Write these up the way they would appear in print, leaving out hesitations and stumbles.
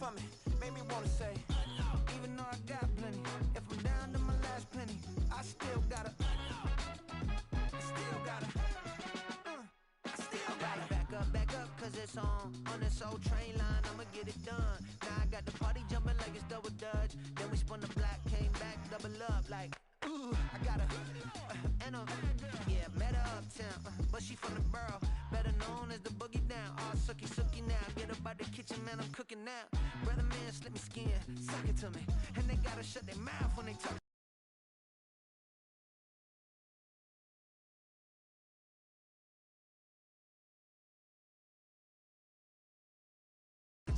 about me, made me wanna say, even though I got plenty, if I'm down to my last penny, I still gotta back up, cause it's on this old train line, I'ma get it done. Now I got the party jumping like it's double dutch. Then we spun the block, came back, double up, like, ooh, I got met her uptown, but she from the borough, better known as the boogie down. All sookie now, get up out the kitchen, man, I'm cooking now. Brother man, slip me skin, suck it to me, and they gotta shut their mouth when they talk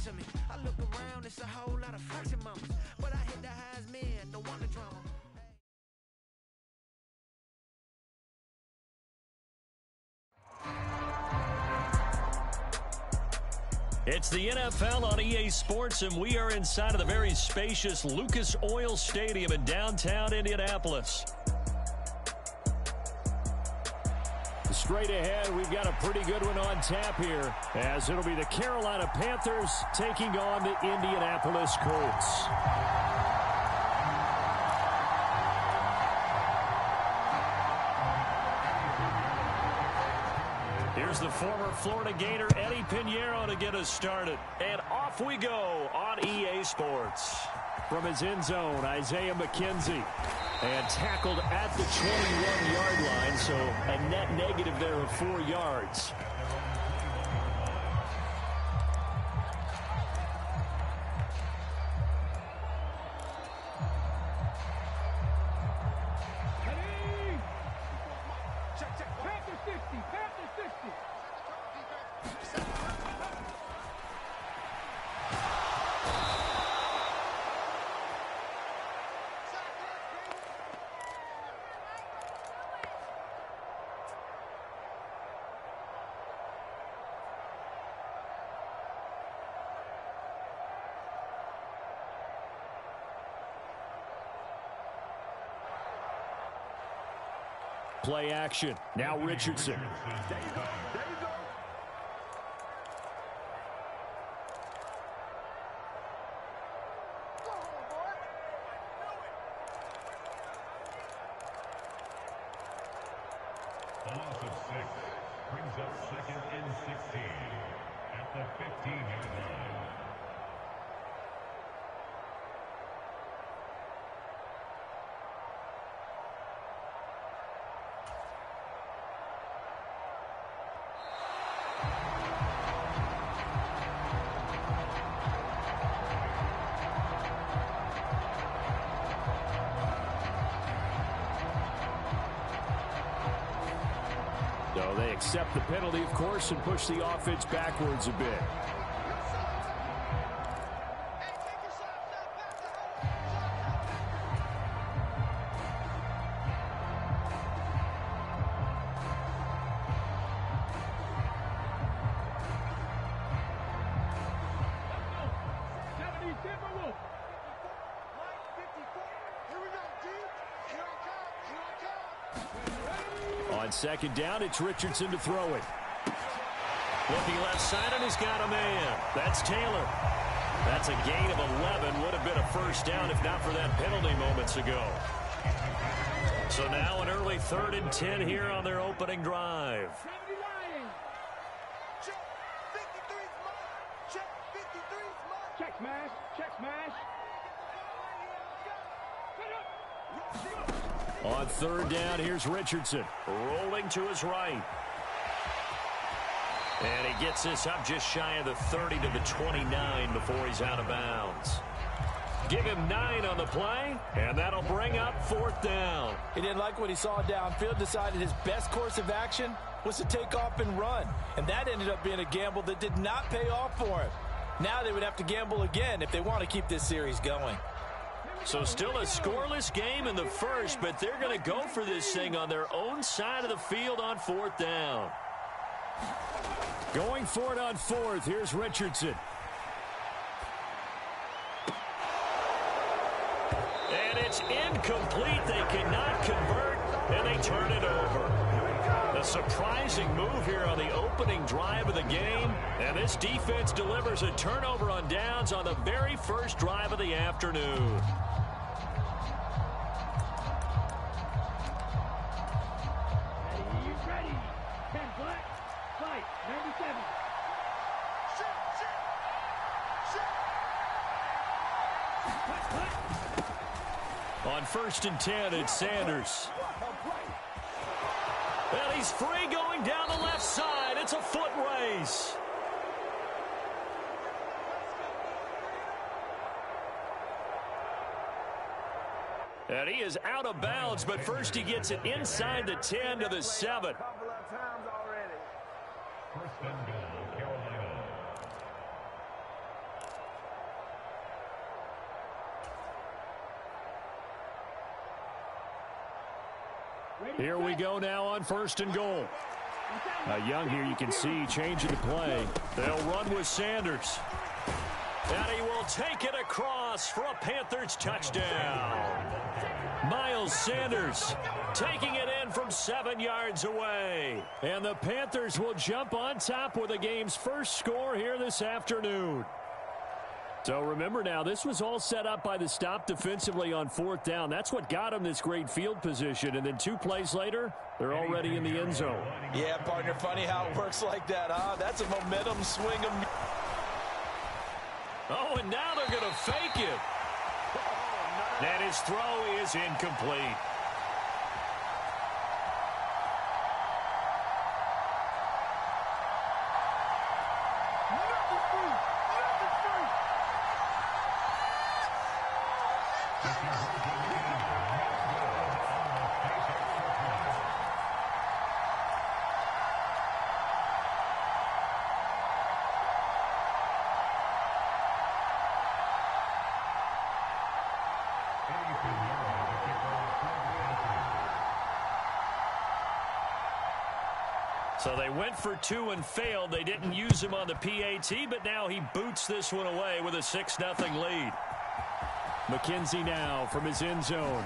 to me. I look around, it's a whole lot of fraction mamas, but I hit the highs, man, don't want the drama. It's the NFL on EA Sports, and we are inside of the very spacious Lucas Oil Stadium in downtown Indianapolis. Straight ahead, we've got a pretty good one on tap here, as it'll be the Carolina Panthers taking on the Indianapolis Colts. Here's the former Florida Gator Eddie Pinheiro to get us started. And off we go on EA Sports. From his end zone, Isaiah McKenzie. And tackled at the 21-yard line, so a net negative there of 4 yards. Play action. Now Richardson. There you go. There you go. A loss of 6 brings up second and 16 at the 15-yard line. So they accept the penalty, of course, and push the offense backwards a bit. On second down, it's Richardson to throw it. Looking left side, and he's got a man. That's Taylor. That's a gain of 11. Would have been a first down if not for that penalty moments ago. So now an early 3rd and 10 here on their opening drive. Check smash. Check smash. On 3rd down, here's Richardson. Rolling to his right. And he gets this up just shy of the 30 to the 29 before he's out of bounds. Give him 9 on the play, and that'll bring up 4th down. He didn't like what he saw downfield, decided his best course of action was to take off and run. And that ended up being a gamble that did not pay off for him. Now they would have to gamble again if they want to keep this series going. So still a scoreless game in the first, but they're going to go for this thing on their own side of the field on 4th down. Going for it on 4th, here's Richardson. And it's incomplete. They cannot convert, and they turn it over. A surprising move here on the opening drive of the game. And this defense delivers a turnover on downs on the very first drive of the afternoon. Ready. 10 black. Fight. 97. On 1st and 10, it's Sanders. And he's free going down the left side. It's a foot race. And he is out of bounds, but first he gets it inside the 10 to the 7. First and goal, Carolina. Here we go now on 1st and goal. Young here, you can see, changing the play. They'll run with Sanders. And he will take it across for a Panthers touchdown. Miles Sanders taking it in from 7 yards away. And the Panthers will jump on top with the game's first score here this afternoon. So remember now, this was all set up by the stop defensively on 4th down. That's what got them this great field position. And then 2 plays later, they're already in the end zone. Yeah, partner, funny how it works like that, huh? That's a momentum swing. Oh, and now they're going to fake it. And his throw is incomplete. So they went for 2 and failed. They didn't use him on the PAT, but now he boots this one away with a 6-0 lead. McKenzie now from his end zone.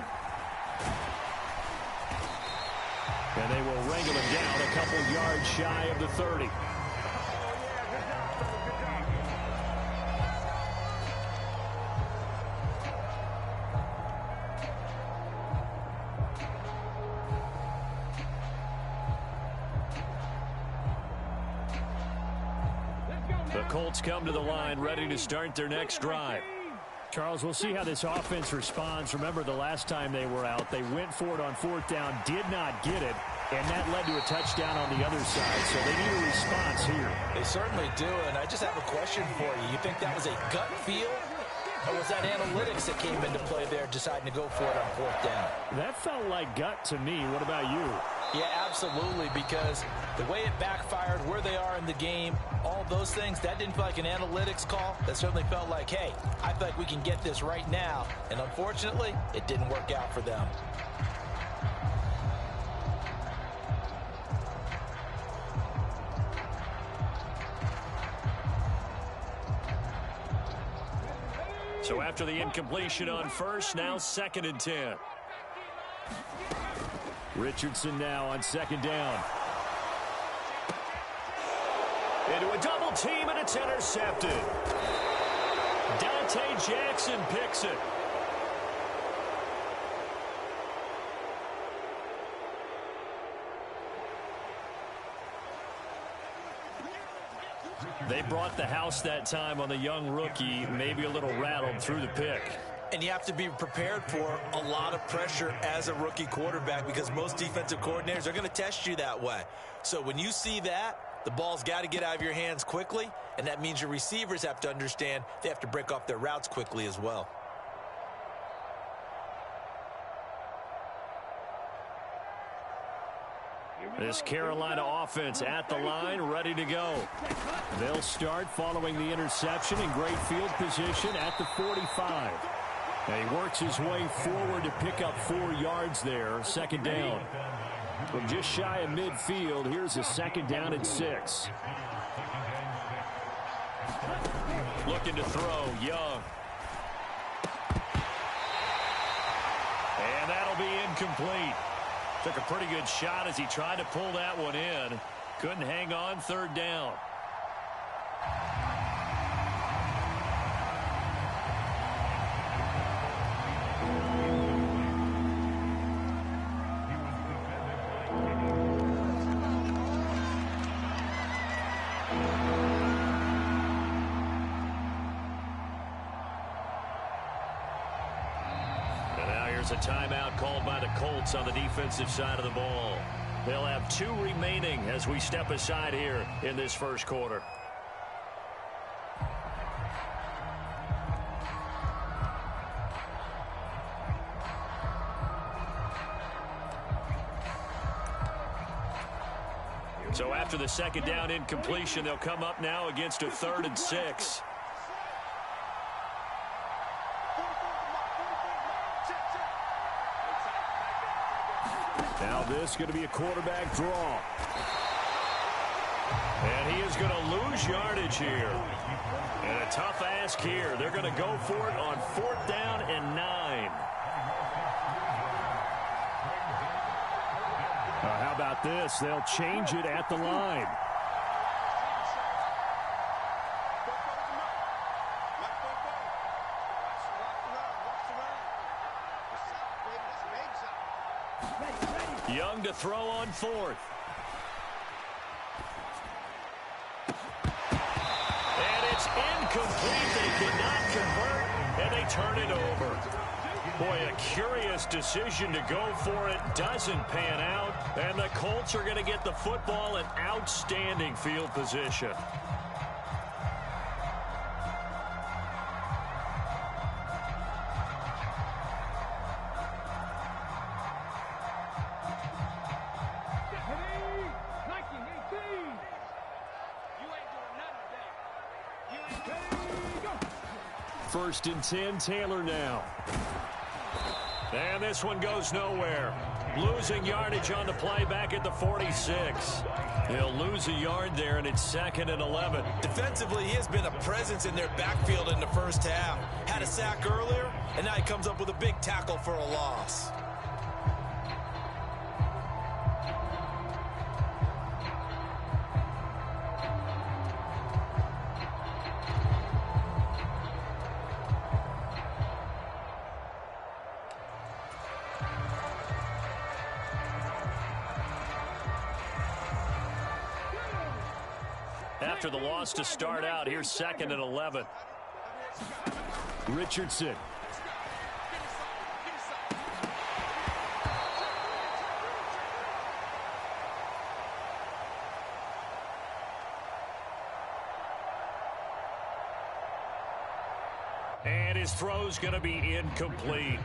And they will wrangle him down a couple yards shy of the 30. Colts come to the line ready to start their next drive. Charles, we'll see how this offense responds. Remember, the last time they were out, they went for it on 4th down, did not get it, and that led to a touchdown on the other side. So they need a response here. They certainly do, and I just have a question for you. You think that was a gut feel, or was that analytics that came into play there deciding to go for it on 4th down? That felt like gut to me. What about you? Yeah, absolutely, because the way it backfired, where they are in the game, all those things, that didn't feel like an analytics call. That certainly felt like, hey, I feel like we can get this right now. And unfortunately, it didn't work out for them. So after the incompletion on 1st, now 2nd and 10. Richardson now on 2nd down. Into a double team, and it's intercepted. Dante Jackson picks it. They brought the house that time on the young rookie, maybe a little rattled through the pick. And you have to be prepared for a lot of pressure as a rookie quarterback because most defensive coordinators are going to test you that way. So when you see that, the ball's got to get out of your hands quickly, and that means your receivers have to understand they have to break off their routes quickly as well. This Carolina offense at the line, ready to go. They'll start following the interception in great field position at the 45. And he works his way forward to pick up 4 yards there. 2nd down. From just shy of midfield, here's a 2nd down and 6. Looking to throw, Young. And that'll be incomplete. Took a pretty good shot as he tried to pull that one in. Couldn't hang on, third down. A timeout called by the Colts on the defensive side of the ball. They'll have 2 remaining as we step aside here in this first quarter. So after the second down incompletion, they'll come up now against a 3rd and 6. Now this is going to be a quarterback draw. And he is going to lose yardage here. And a tough ask here. They're going to go for it on 4th down and 9. How about this? They'll change it at the line. Young to throw on 4th. And it's incomplete. They could not convert, and they turn it over. Boy, a curious decision to go for it. Doesn't pan out, and the Colts are going to get the football in outstanding field position. First and 10, Taylor now. And this one goes nowhere. Losing yardage on the play back at the 46. He'll lose a yard there, and it's 2nd and 11. Defensively, he has been a presence in their backfield in the first half. Had a sack earlier, and now he comes up with a big tackle for a loss. After the loss to start out, here's 2nd and 11. Richardson. And his throw's going to be incomplete.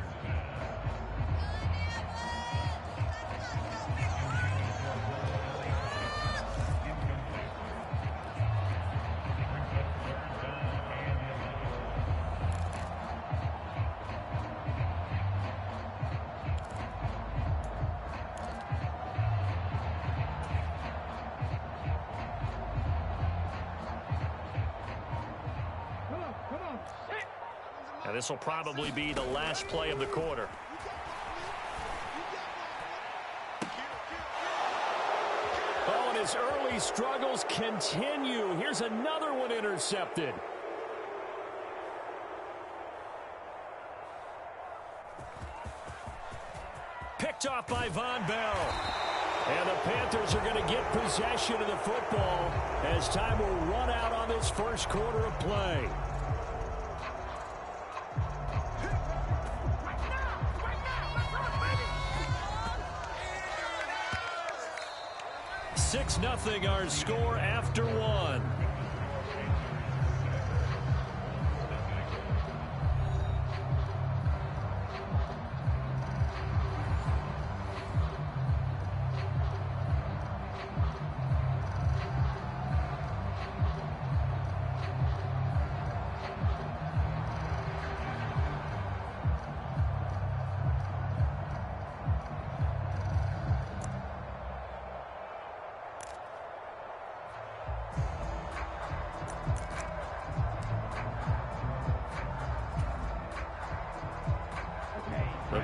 And this will probably be the last play of the quarter. Oh, and his early struggles continue. Here's another one intercepted. Picked off by Von Bell. And the Panthers are going to get possession of the football as time will run out on this first quarter of play. 6-0 our score after 1.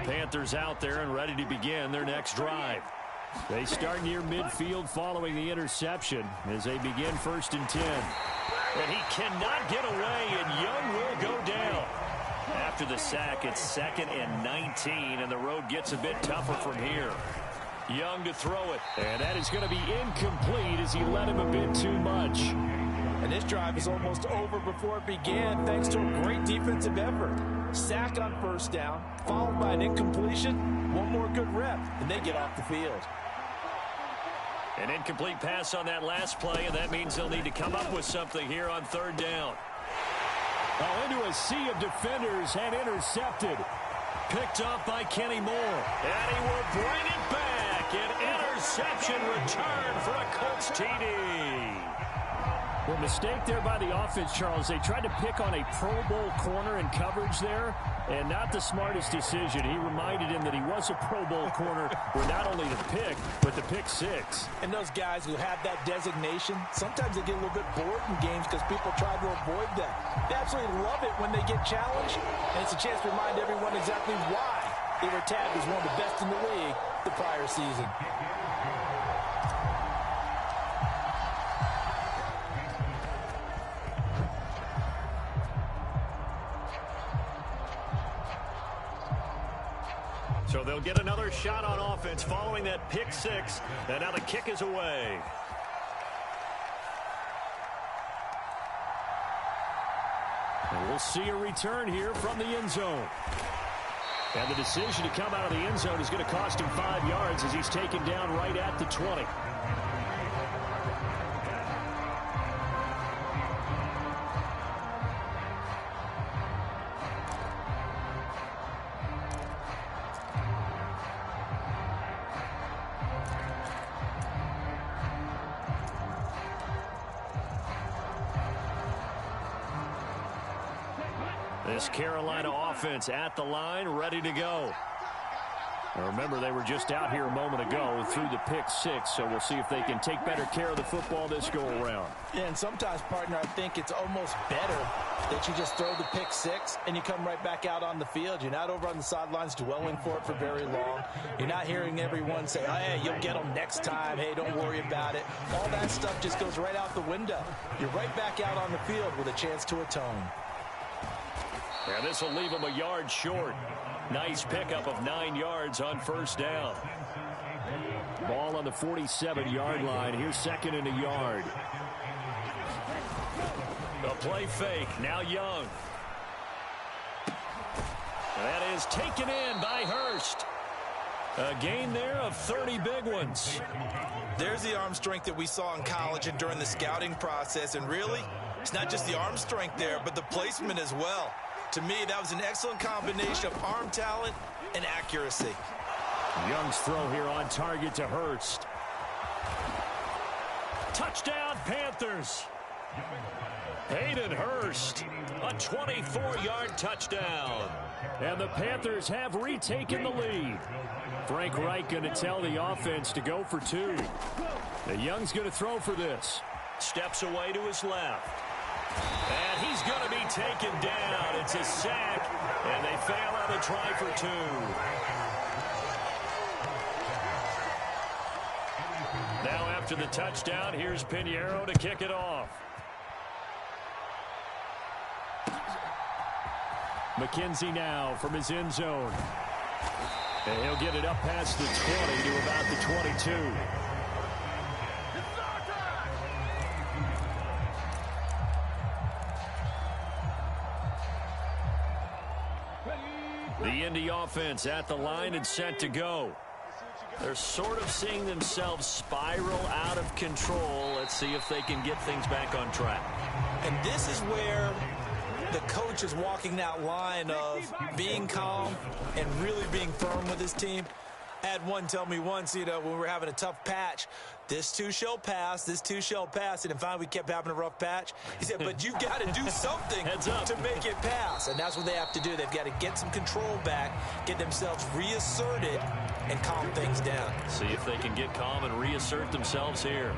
Panthers out there and ready to begin their next drive. They start near midfield following the interception as they begin 1st and 10. And he cannot get away, and Young will go down. After the sack, it's 2nd and 19, and the road gets a bit tougher from here. Young to throw it, and that is going to be incomplete as he led him a bit too much. And this drive is almost over before it began thanks to a great defensive effort. Sack on 1st down, followed by an incompletion, one more good rep, and they get off the field. An incomplete pass on that last play, and that means they'll need to come up with something here on 3rd down. Oh, into a sea of defenders and intercepted. Picked off by Kenny Moore. And he will bring it back. An interception return for a Colts TD. Well, mistake there by the offense, Charles. They tried to pick on a Pro Bowl corner in coverage there, and not the smartest decision. He reminded him that he was a Pro Bowl corner with not only the pick, but the pick 6. And those guys who have that designation, sometimes they get a little bit bored in games because people try to avoid them. They absolutely love it when they get challenged, and it's a chance to remind everyone exactly why they were tabbed as one of the best in the league the prior season. So they'll get another shot on offense following that pick 6, and now the kick is away. And we'll see a return here from the end zone. And the decision to come out of the end zone is going to cost him 5 yards as he's taken down right at the 20. This Carolina offense at the line, ready to go. Now remember, they were just out here a moment ago through the pick 6, so we'll see if they can take better care of the football this go-around. Yeah, and sometimes, partner, I think it's almost better that you just throw the pick 6 and you come right back out on the field. You're not over on the sidelines dwelling for it for very long. You're not hearing everyone say, oh, hey, you'll get them next time. Hey, don't worry about it. All that stuff just goes right out the window. You're right back out on the field with a chance to atone. And this will leave him a yard short. Nice pickup of 9 yards on 1st down. Ball on the 47-yard line. Here's 2nd and a yard. The play fake. Now Young. That is taken in by Hurst. A gain there of 30 big ones. There's the arm strength that we saw in college and during the scouting process. And really, it's not just the arm strength there, but the placement as well. To me, that was an excellent combination of arm talent and accuracy. Young's throw here on target to Hurst. Touchdown, Panthers. Hayden Hurst, a 24-yard touchdown. And the Panthers have retaken the lead. Frank Reich going to tell the offense to go for 2. The Young's going to throw for this. Steps away to his left. And he's going to be taken down. It's a sack, and they fail on the try for 2. Now after the touchdown, here's Pinheiro to kick it off. McKenzie now from his end zone. And he'll get it up past the 20 to about the 22. The Indy offense at the line and set to go. They're sort of seeing themselves spiral out of control. Let's see if they can get things back on track. And this is where the coach is walking that line of being calm and really being firm with his team. I had one tell me once, when we were having a tough patch, this too shall pass, this too shall pass. And finally we kept having a rough patch. He said, but you've got to do something to make it pass. And that's what they have to do. They've got to get some control back, get themselves reasserted, and calm things down. See if they can get calm and reassert themselves here.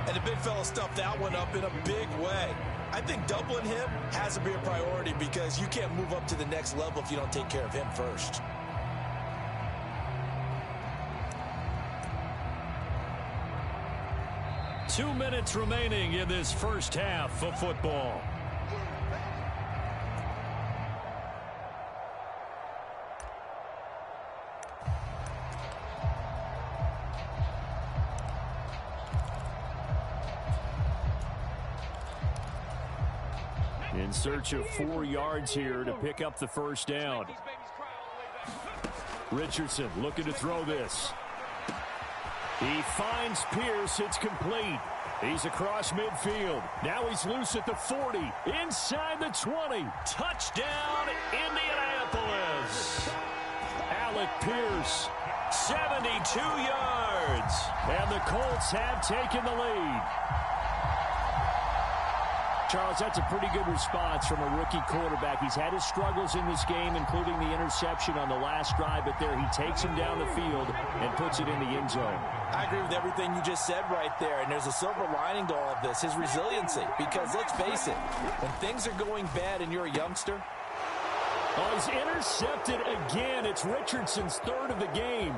And the big fella stuffed that one up in a big way. I think doubling him has to be a priority because you can't move up to the next level if you don't take care of him first. 2 minutes remaining in this first half of football. In search of 4 yards here to pick up the first down. Richardson looking to throw this. He finds Pierce. It's complete. He's across midfield. Now he's loose at the 40. Inside the 20. Touchdown, Indianapolis. Alec Pierce, 72 yards. And the Colts have taken the lead. Charles, that's a pretty good response from a rookie quarterback. He's had his struggles in this game, including the interception on the last drive, but there he takes him down the field and puts it in the end zone. I agree with everything you just said right there, and there's a silver lining to all of this, his resiliency. Because let's face it, when things are going bad and you're a youngster. Oh, he's intercepted again. It's Richardson's 3rd of the game.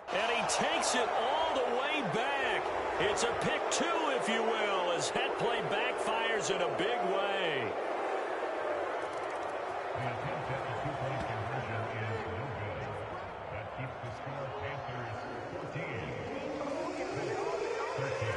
And he takes it all the way back. It's a pick 2, if you will, as that play backfires in a big way. The attempt at the 2-point conversion is no good. That keeps the score Panthers 14. 13.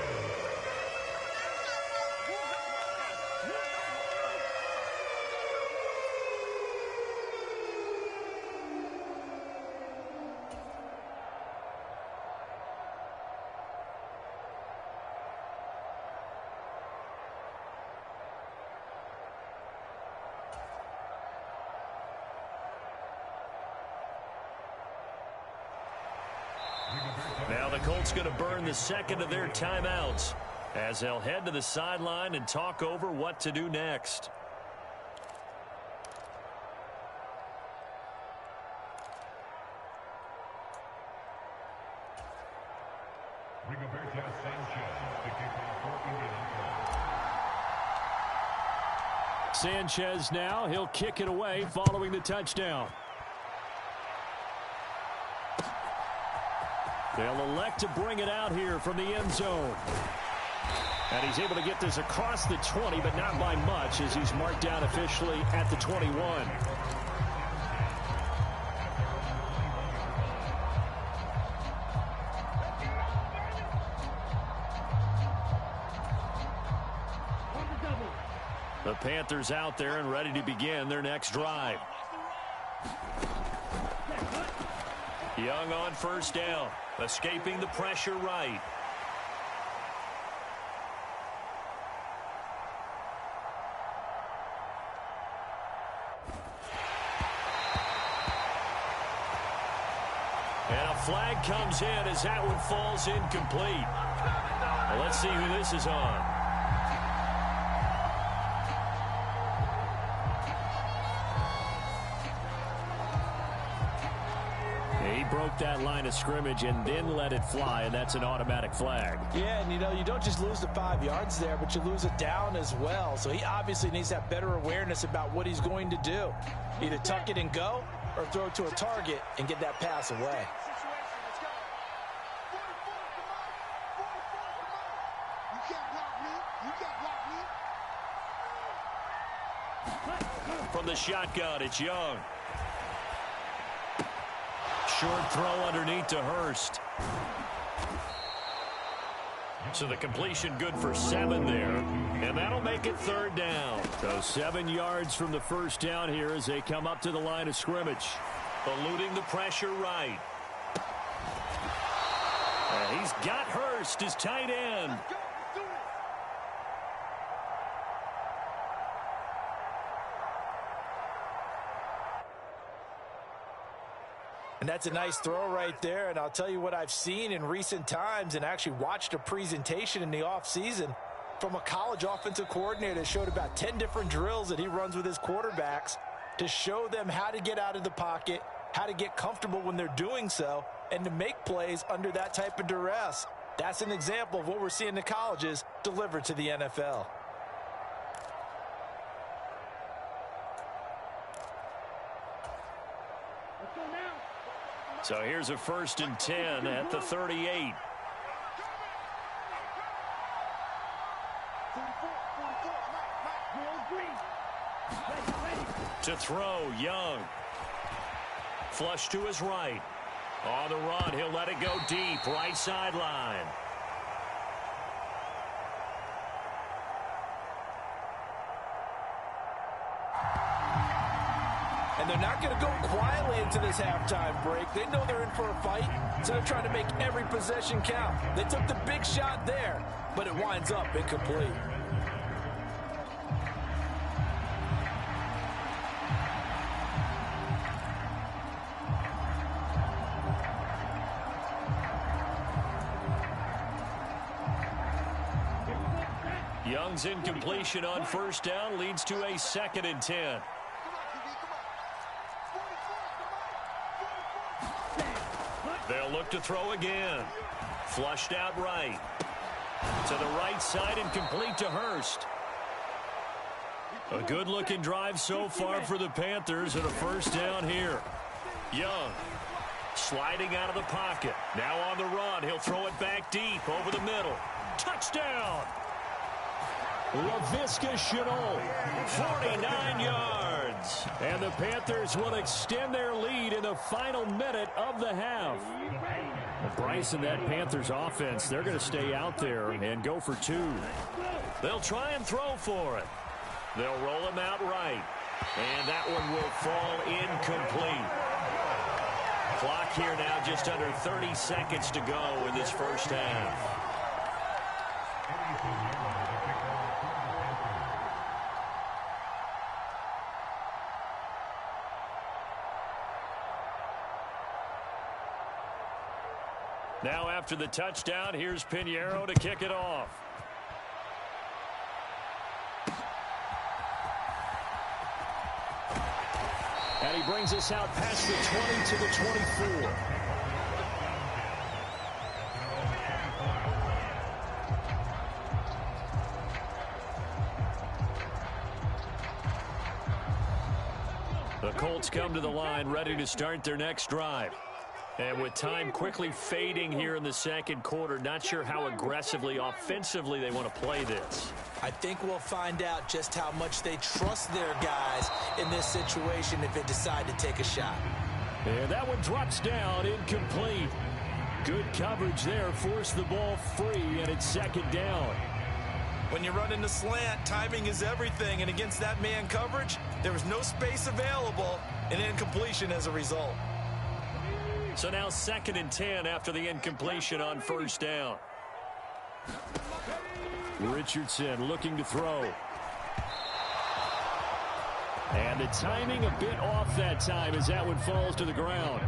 Now the Colts going to burn the second of their timeouts as they'll head to the sideline and talk over what to do next. Sanchez now, he'll kick it away following the touchdown. They'll elect to bring it out here from the end zone. And he's able to get this across the 20, but not by much, as he's marked down officially at the 21. The Panthers out there and ready to begin their next drive. Young on first down, escaping the pressure right. And a flag comes in as that one falls incomplete. Well, let's see who this is on. He broke that line of scrimmage and then let it fly, and that's an automatic flag. Yeah, and you don't just lose the 5 yards there, but you lose it down as well. So he obviously needs to have better awareness about what he's going to do. Either tuck it and go or throw it to a target and get that pass away. From the shotgun, it's Young. Short throw underneath to Hurst. So the completion good for 7 there. And that'll make it 3rd down. So 7 yards from the first down here as they come up to the line of scrimmage. Eluding the pressure right. And he's got Hurst, his tight end. And that's a nice throw right there. And I'll tell you what I've seen in recent times and actually watched a presentation in the offseason from a college offensive coordinator that showed about 10 different drills that he runs with his quarterbacks to show them how to get out of the pocket, how to get comfortable when they're doing so, and to make plays under that type of duress. That's an example of what we're seeing in the colleges delivered to the NFL. So here's a 1st and 10 at the 38. To throw, Young. Flush to his right. On the run, he'll let it go deep, right sideline. And they're not going to go quietly into this halftime break. They know they're in for a fight, so they're trying to make every possession count. They took the big shot there, but it winds up incomplete. Young's incompletion on 1st down leads to a 2nd and 10. They'll look to throw again. Flushed out right. To the right side and complete to Hurst. A good-looking drive so far for the Panthers and a 1st down here. Young sliding out of the pocket. Now on the run. He'll throw it back deep over the middle. Touchdown! Laviska Shenault, 49 yards. And the Panthers will extend their lead in the final minute of the half. Well, Bryce and that Panthers offense, they're going to stay out there and go for 2. They'll try and throw for it. They'll roll him out right. And that one will fall incomplete. Clock here now just under 30 seconds to go in this 1st half. Now after the touchdown, here's Pinheiro to kick it off. And he brings us out past the 20 to the 24. The Colts come to the line ready to start their next drive. And with time quickly fading here in the 2nd quarter, not sure how aggressively, offensively they want to play this. I think we'll find out just how much they trust their guys in this situation if they decide to take a shot. And that one drops down, incomplete. Good coverage there, forced the ball free, and it's 2nd down. When you run in the slant, timing is everything, and against that man coverage, there was no space available, and incompletion as a result. So now 2nd and 10 after the incompletion on 1st down. Richardson looking to throw. And the timing a bit off that time as that one falls to the ground.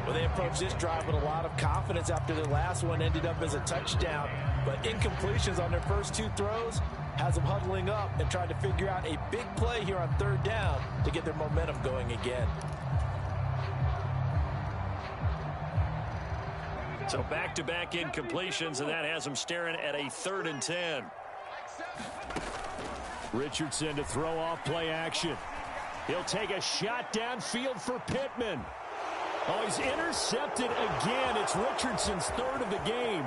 Well, they approached this drive with a lot of confidence after their last one ended up as a touchdown. But incompletions on their first 2 throws has them huddling up and trying to figure out a big play here on 3rd down to get their momentum going again. So back-to-back incompletions, and that has them staring at a 3rd and 10. Richardson to throw off play action. He'll take a shot downfield for Pittman. Oh, he's intercepted again. It's Richardson's 3rd of the game.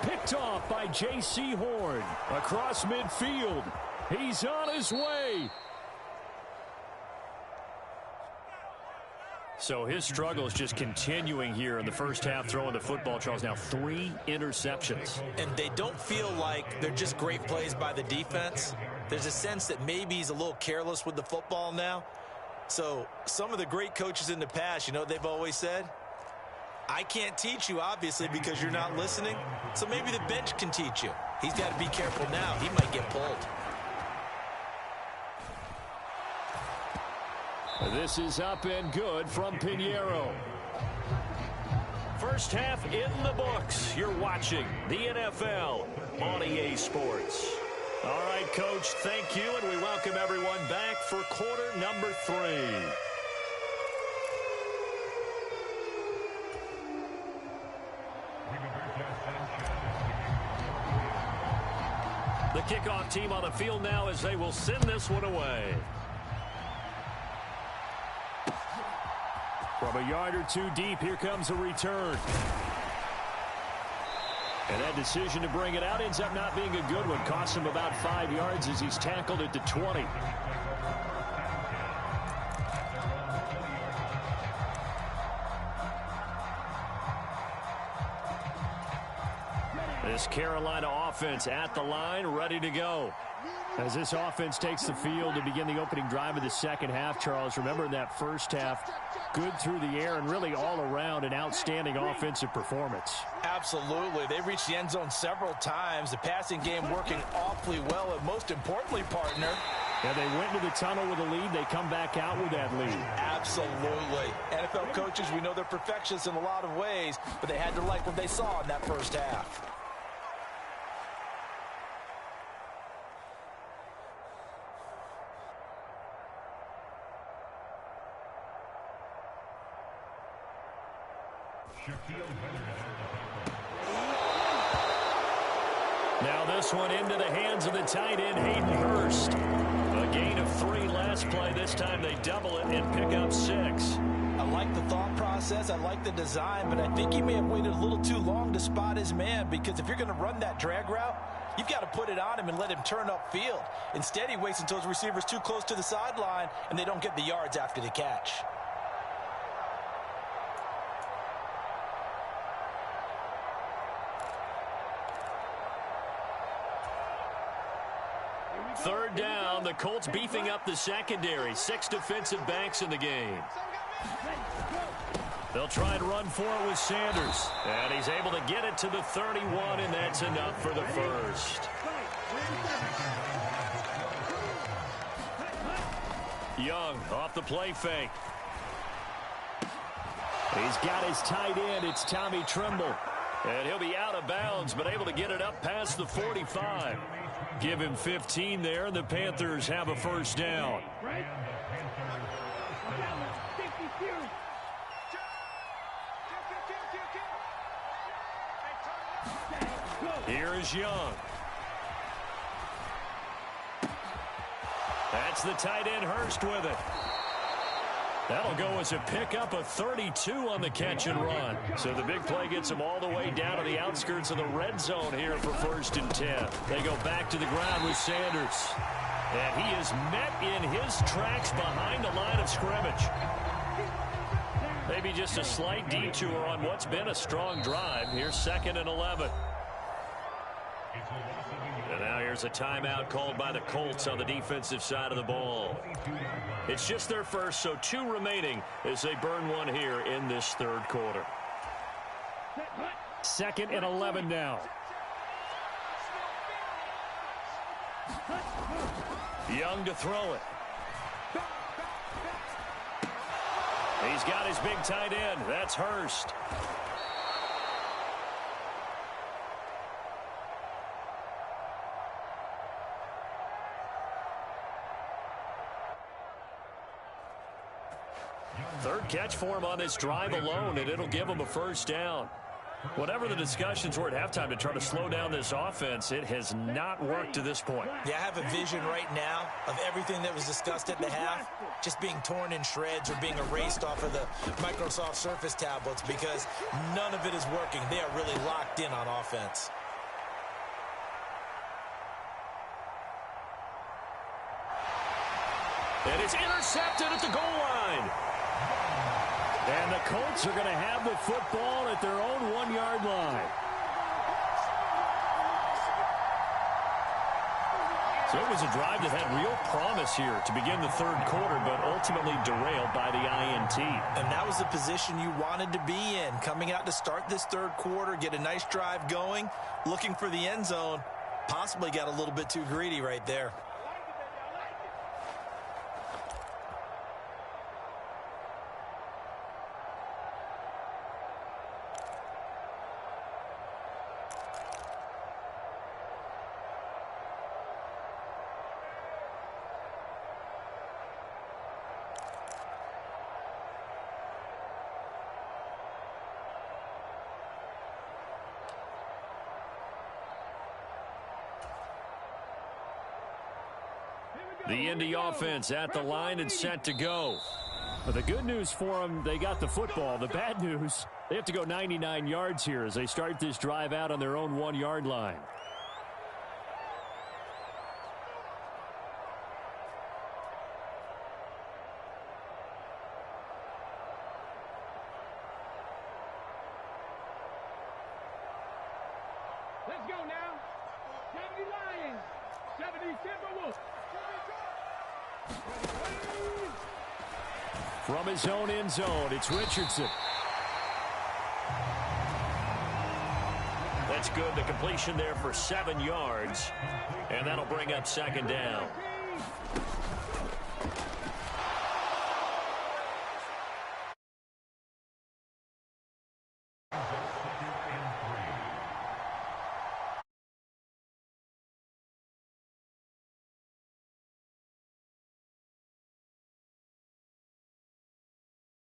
Picked off by J.C. Horn. Across midfield. He's on his way. So his struggle is just continuing here in the 1st half, throwing the football. Charles, now 3 interceptions. And they don't feel like they're just great plays by the defense. There's a sense that maybe he's a little careless with the football now. So some of the great coaches in the past, you know, they've always said, I can't teach you, obviously, because you're not listening. So maybe the bench can teach you. He's got to be careful now. He might get pulled. This is up and good from Pinheiro. 1st half in the books. You're watching the NFL on EA Sports. All right, Coach, thank you, and we welcome everyone back for quarter number 3. The kickoff team on the field now as they will send this one away. From a yard or two deep, here comes a return. And that decision to bring it out ends up not being a good one. Costs him about 5 yards as he's tackled at the 20. This Carolina offense at the line, ready to go. As this offense takes the field to begin the opening drive of the second half, Charles, remember in that first half, good through the air and really all around an outstanding offensive performance. Absolutely. They reached the end zone several times. The passing game working awfully well, and most importantly, partner. Yeah, they went into the tunnel with a lead. They come back out with that lead. Absolutely. NFL coaches, we know they're perfectionists in a lot of ways, but they had to like what they saw in that first half. Now this one into the hands of the tight end, Hayden Hurst. A gain of 3 last play. This time they double it and pick up 6. I like the thought process. I like the design, but I think he may have waited a little too long to spot his man, because if you're going to run that drag route, you've got to put it on him and let him turn upfield. Instead, he waits until his receiver's too close to the sideline, and they don't get the yards after the catch. Third down, the Colts beefing up the secondary. 6 defensive backs in the game. They'll try and run for it with Sanders. And he's able to get it to the 31, and that's enough for the first. Young off the play fake. He's got his tight end. It's Tommy Tremble. And he'll be out of bounds, but able to get it up past the 45. Give him 15 there, and the Panthers have a first down. Here is Young. That's the tight end Hurst with it. That'll go as a pickup of 32 on the catch and run. So the big play gets them all the way down to the outskirts of the red zone here for 1st and 10. They go back to the ground with Sanders. And he is met in his tracks behind the line of scrimmage. Maybe just a slight detour on what's been a strong drive. Here's 2nd and 11. And now here's a timeout called by the Colts on the defensive side of the ball. It's just their first, so 2 remaining as they burn one here in this third quarter. 2nd and 11 now. Young to throw it. He's got his big tight end. That's Hurst. Third catch for him on this drive alone, and it'll give him a first down. Whatever the discussions were at halftime to try to slow down this offense, it has not worked to this point. Yeah, I have a vision right now of everything that was discussed at the half just being torn in shreds or being erased off of the Microsoft Surface tablets, because none of it is working. They are really locked in on offense. And it's intercepted at the goal line. And the Colts are going to have the football at their own 1-yard line. So it was a drive that had real promise here to begin the third quarter, but ultimately derailed by the INT. And that was the position you wanted to be in, coming out to start this third quarter, get a nice drive going, looking for the end zone. Possibly got a little bit too greedy right there. The Indy offense at the line and set to go. But the good news for them, they got the football. The bad news, they have to go 99 yards here as they start this drive out on their own 1-yard line. Let's go now. 70 Lions, 70 Timberwolves. From his own end zone, it's Richardson. That's good. The completion there for 7 yards. And that'll bring up second down.